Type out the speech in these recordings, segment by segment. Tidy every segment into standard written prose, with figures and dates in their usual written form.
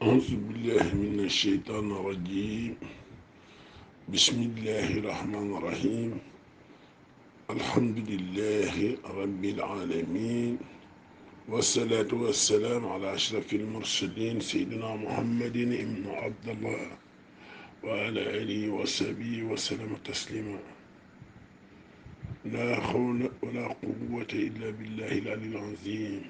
أعوذ بالله من الشيطان الرجيم. بسم الله الرحمن الرحيم. الحمد لله رب العالمين، والصلاة والسلام على أشرف المرسلين سيدنا محمد بن عبد الله وعلى آله وصحبه وسلم تسليما. لا حول ولا قوة إلا بالله العلي العظيم.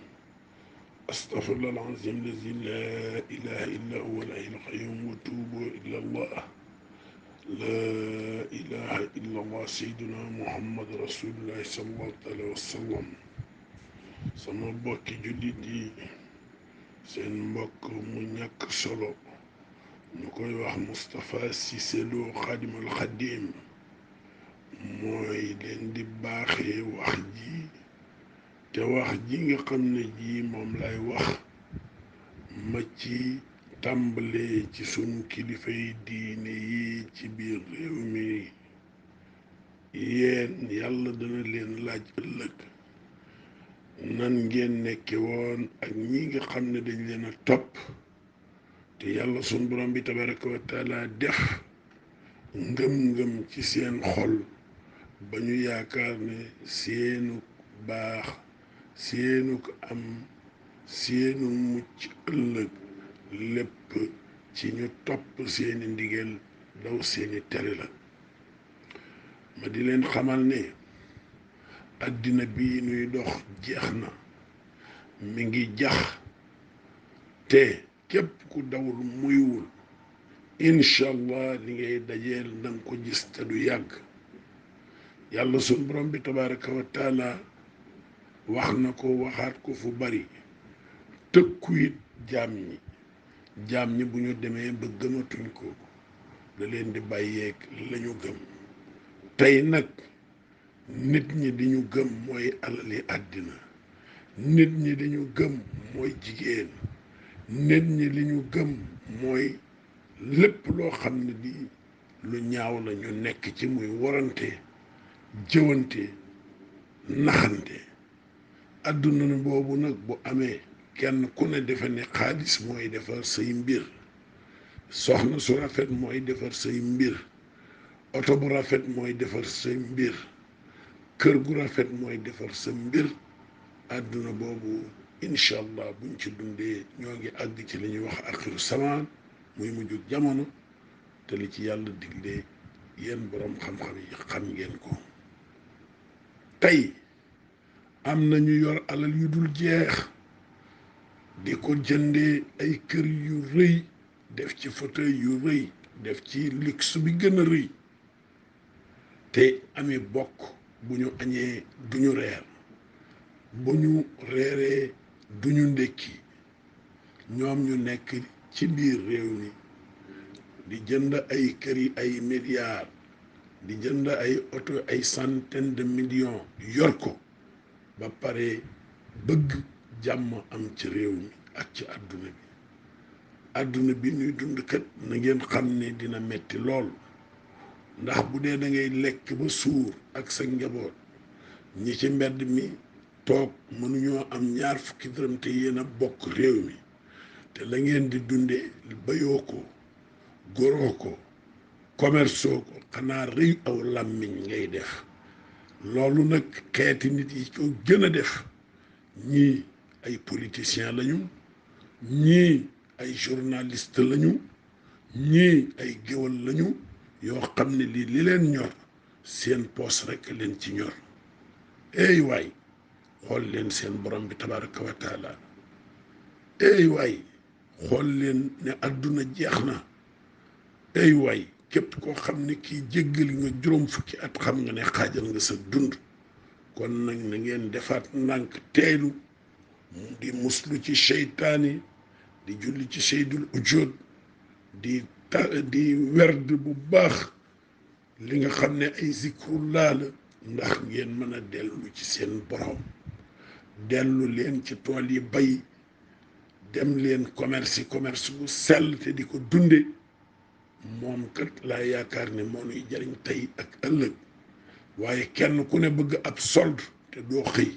أستغفر الله العظيم الذي لا إله إلا هو الحي القيوم وتوبوا إلى الله. لا إله إلا الله سيدنا محمد رسول الله صلى الله عليه وسلم. sama mbokki jullit yi, seen mbokk mu ñàkk solo ñu koy wax Moustapha Cissé Lo Xaadimal Xaadim mooy leen di baaxee wax ji, te wax ji nga xam ne ji moom lay wax ma ci tàmbalee ci sunu kilifa yi diine yi ci biir réew mi. yéen yàlla dana leen laaj ëllëg nan ngeen nekke woon ak ñi nga xam ne dañ leen a topp te yàlla sunu borom bi tabaraka wa taala def ngëm-ngëm ci seen xol ba ñu yaakaar ne seenu baax, seenu am, seenu mucc ëllëg lépp ci ñu topp seeni ndigal daw seeni tere la. ma di leen xamal ne àddina bii nuy dox jeex na, mi ngi jax te képp ku dawul muyuwul incha allah li ngay dajeel danga ko gis te du yàgg. yàlla sun borom bi tabaraka wa taala wax na ko waxaat ko fu bari, tëkku it jaam ñi bu ñu demee ba gëmatuñ ko da leen di bàyyeeg lañu gëm. tey nag nit ñi di ñu gëm mooy alali àddina, nit ñi di ñu gëm mooy jigéen, nit ñi li ñu gëm mooy lépp loo xam ne di lu ñaaw la ñu nekk ci, muy warante, jëwante, naxante. àdduna boobu nag bu amee kenn ku ne defe ne xaalis mooy defar say mbir, soxna su rafet mooy defar say mbir, oto bu rafet mooy defar say mbir, kër gu rafet mooy defar sa mbir. àdduna boobu incha allah buñ ci dundee ñoo ngi àgg ci li ñuy wax axiru samaan, muy mujjug jamono, te li ci yàlla diglee yéen boroom xam-xam yi xam ngeen ko. tey am na ñu yor alal yu dul jeex di ko jëndee ay kër yu rëy, def ci fauteuil yu rëy, def ci luxe bi gën a rëy, te ami bokk bu ñu añee duñu reer, bu ñu reeree duñu ndékki. ñoom ñu nekk ci biir réew mi di jënd ay kër yi ay milliards, di jënd ay oto ay centaine de millions, yor ko ba pare bëgg jàmm am ci réew mi ak ci àdduna bi ñuy dund kat na ngeen xam ne dina metti lool. ndax bu dee da ngay lekk ba suur ak sa njaboot, ñi ci mbedd mi toog mënuñoo am ñaar fukki dërëm te yéen a bokk réew mi, te la ngeen di dunde bayoo ko, goroo ko, commerceoo ko, xanaa rëy aw làmmiñ ngay def. loolu nag xeeti nit yi ko gën a def, ñii ay politiciens lañu, ñii ay journaliste lañu, ñii ay géwal lañu yoo xam ne li leen ñor seen poos rekk leen ci ñor. ey waay xool leen seen borom bi tabaraka wa taala, ey waay xool leen ne àdduna jeex na. ey waay képp koo xam ne kii jéggali nga juróom fukki at xam nga ne xaajal nga sa dund. kon nag na ngeen defaat ndànk teelu, di muslu ci seytaani, di julli ci seydul ujood, di werd bu baax li nga xam ne ay zikrullah la, ndax ngeen mën a dellu ci seen borom. dellu leen ci tool yi bay, dem leen commerce bu sell te di ko dunde. moom kat laa yaakaar ne moo nuy jariñ tey ak ëllëg. waaye kenn ku ne bëgg ab solde te doo xëy,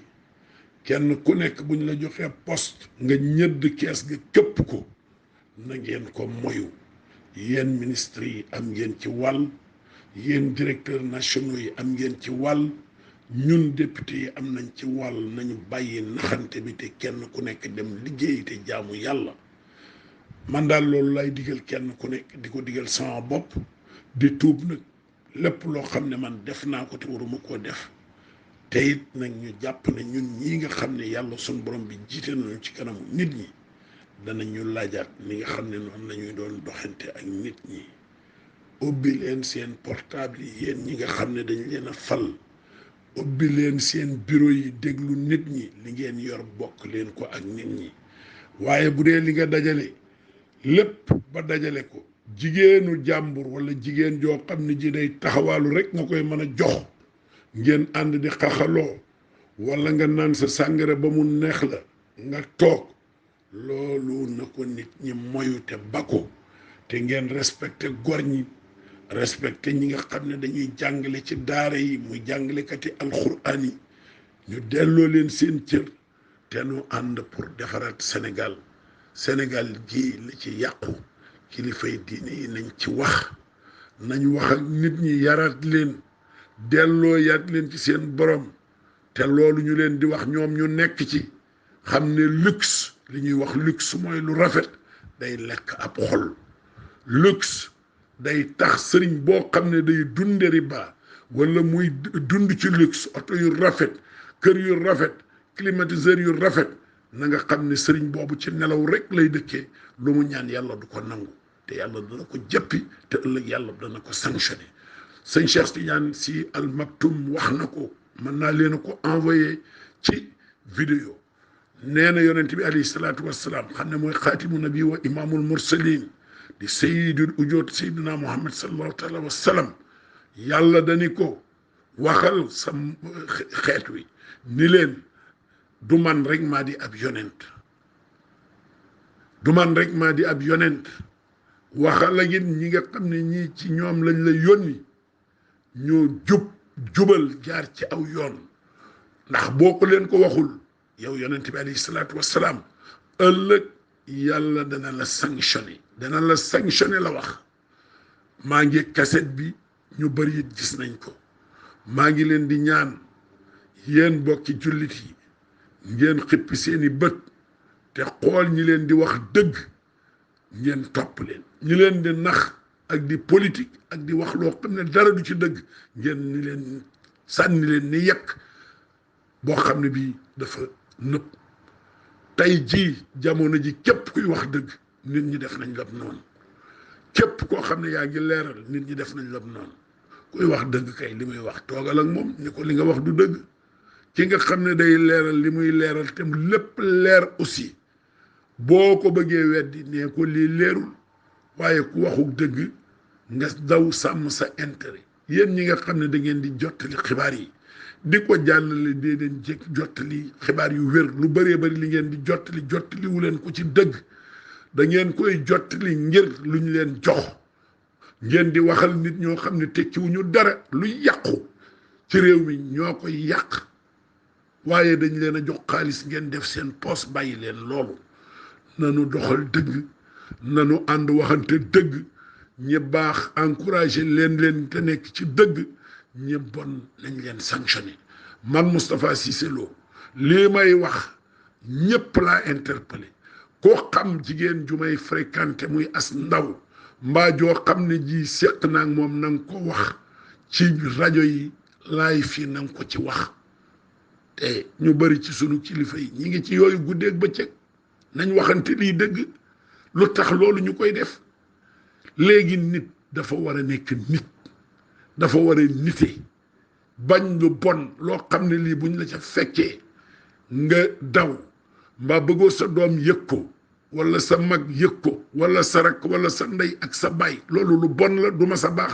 kenn ku nekk buñ la joxee poste nga ñëdd kees ga képp ko na ngeen ko moyu. yéen ministres yi am ngeen ci wàll, yéen directeurs nationaux yi am ngeen ci wàll, ñun député yi am nañ ci wàll. nañu bàyyi naxante bi te kenn ku nekk dem liggéey te jaamu yàlla. man daal loolu lay digal kenn ku nekk, di ko digal sama bopp, di tuub nag lépp loo xam ne man def naa ko te waruma koo def. te it nag ñu jàpp ne ñun ñii nga xam ne yàlla suñ borom bi jiite nañu ci kanamu nit ñi danañ ñu laajaat ni nga xam ne noonu la ñuy doon doxante ak nit ñi. ubbi leen seen portable yi yéen ñi nga xam ne dañ leen a fal, ubbi leen seen bureau yi déglu nit ñi, li ngeen yor bokk leen ko ak nit ñi. waaye bu dee li nga dajale lépp ba dajale ko, jigéenu jàmbur wala jigéen joo xam ne ji day taxawaalu rek nga koy mën a jox, ngeen ànd di xaxaloo, wala nga naan sa sàngara ba mu neex la nga toog, loolu na ko nit ñi moyu te bako. te ngeen respecté gor ñi, respecté ñi nga xam ne dañuy jàngale ci daara yi, muy jàngalekati alxuraan yi, ñu delloo leen seen cër te nu ànd pour defaraat Sénégal. Sénégal ji li ci yàqu, kilifay diine yi nañ ci wax, nañ wax ak nit ñi, yaraat leen, delloo yaat leen ci seen borom. te loolu ñu leen di wax ñoom ñu nekk ci, xam ne luxe, li ñuy wax luxe mooy lu rafet, day lekk ab xol. luxe day tax sëriñ boo xam ne day dunde riba wala muy dund ci luxe, oto yu rafet, kër yu rafet, climatiseur yu rafet, na nga xam ne sëriñ boobu ci nelaw rek lay dëkkee. lu mu ñaan yàlla du ko nangu, te yàlla dana ko jëppi, te ëllëg yàlla dana ko sanctionné. sëñ Cheikh Tidiane Sy Al Maktoum wax na ko, mën naa leen ko envoyé ci vidéo. nee na yonent bi alayhi salaatu wassalaam xam ne mooy xaatimu nabi wa imaamul mursalin di sayyidul ujoot sayyidina Muhammad sallallahu taala wa sallam, yàlla dani ko waxal sa xeet wi ni leen du man rek maa di ab yonent, du man rek maa di ab yonent. waxal ak it ñi nga xam ne ñii ci ñoom lañ la yónni ñoo jubal jaar ci aw yoon, ndax boo ko leen ko waxul yow yonent bi alayhi salaatu wassalaam, ëllëg yàlla dana la sanctionné, la wax. maa ngi kaset bi ñu bari it gis nañ ko. maa ngi leen di ñaan yéen bokki jullit yi ngeen xippi seeni bët te xool ñi leen di wax dëgg, ngeen topp leen. ñi leen di nax ak di politique ak di wax loo xam ne dara du ci dëgg, ngeen ni leen sànni leen ni yekk boo xam ne bii dafa nëpp. tey jii jamono ji képp kuy wax dëgg nit ñi def nañ lab noonu, képp koo xam ne yaa ngi leeral nit ñi def nañ lab noonu. kuy wax dëgg kay li muy wax toogal ak moom ni ko li nga wax du dëgg. ki nga xam ne day leeral li muy leeral te lépp leer aussi, boo ko bëggee weddi nee ko lii leerul. waaye ku waxuk dëgg nga daw sàmm sa intérêt. yéen ñi nga xam ne da ngeen di jottali xibaar yi di ko jàllale, dee leen jëkk jottali xibaar yu wér. lu bëree bëri li ngeen di jottali wu leen ko ci dëgg, da ngeen koy jottali ngir lu ñu leen jox. ngeen di waxal nit ñoo xam ne tekkiwuñu dara, lu yàqu ci réew mi ñoo koy yàq, waaye dañ leen a jox xaalis ngeen def seen poos bàyyi leen loolu. nanu doxal dëgg, nanu ànd waxante dëgg. ñi baax encouragé leen te nekk ci dëgg, ñi bon nañ leen sanctionné. man Moustapha Cissé Lo lii may wax ñépp laa interpellé. koo xam jigéen ju may fréquenté muy as ndaw, mbaa joo xam ne ji séq naag moom na nga ko wax ci rajo yi, laay fii na nga ko ci wax. te ñu bari ci sunu kilifa yi ñi ngi ci yooyu guddeeg bëccëg. nañ waxante lii dëgg. lu tax loolu ñu koy def? léegi nit dafa war a nekk nit, dafa war a nite, bañ lu bon loo xam ne lii buñ la ca fekkee nga daw, mbaa bëggoo sa doom yëg ko, wala sa mag yëg ko, wala sa rakk wala sa ndey ak sa baay, loolu lu bon la, du ma sa baax.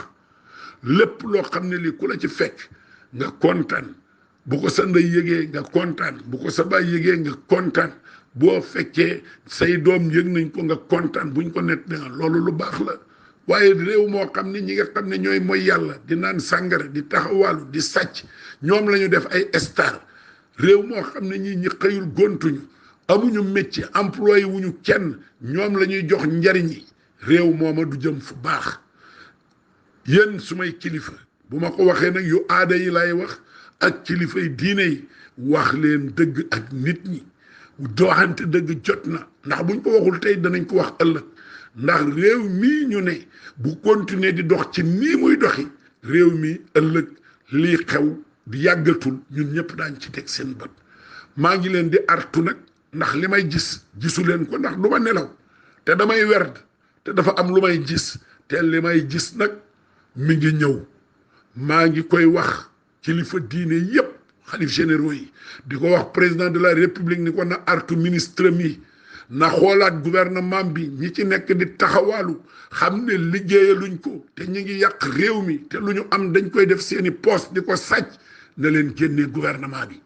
lépp loo xam ne lii ku la ci fekk nga kontaan, bu ko sa ndey yëgee nga kontaan, bu ko sa baay yëgee nga kontaan, boo fekkee say doom yëg nañ ko nga kontaan, buñ ko net nga loolu lu baax la. waaye réew moo xam ne ñi nga xam ne ñooy mooy yàlla di naan sàngara di taxawaalu di sàcc, ñoom la ñu def ay star. réew moo xam ne ñi xëyul gontuñu, amuñu métier employé wuñu kenn ñoom la ñuy jox njariñ yi réew mooma du jëm fu baax yéen sumay kilifa bu ma ko waxee nag yu aada yi lay wax ak kilifay diine yi wax leen dëgg ak nit ñi doxante dëgg jot na ndax buñ ko waxul tey danañ ko wax ëllëg ndax réew mii ñu ne bu continuer di dox ci nii muy doxi réew mi ëllëg lii xew di yàggatul ñun ñëpp daañ ci teg seen bët maa ngi leen di artu nag ndax li may gis gisu leen ko ndax du ma nelaw te damay werd te dafa am lu may gis te li may gis nag mi ngi ñëw maa ngi koy wax kilifa diine yépp xalif généraux yi di ko wax président de la république ni ko na artu ministre mi na xoolaat gouvernement bi ñi ci nekk di taxawaalu xam ne liggéeyaluñ ko te ñi ngi yàq réew mi te lu ñu am dañ koy def seeni poste di ko sàcc na leen génnee gouvernement bi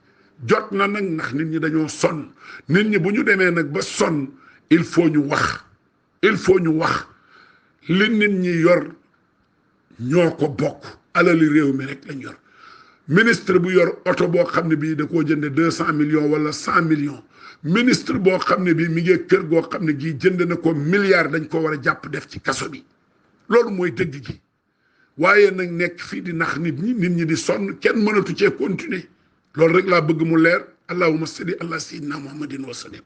jot na nag ndax nit ñi dañoo sonn nit ñi bu ñu demee nag ba sonn il faut ñu wax li nit ñi yor ñoo ko bokk alali réew mi rek lañ yor ministre bu yor oto boo xam ne bii da koo jënde 200 millions wala 100 millions ministre boo xam ne bii mi ngi kër goo xam ne gii jënd na ko milliard dañ ko war a jàpp def ci kaso bi loolu mooy dëgg gi waaye nag nekk fii di nax nit ñi di sonn kenn mënatu cee continuer loolu rek laa bëgg mu leer allahumma salli ala sayyidina muhammadin wa sallam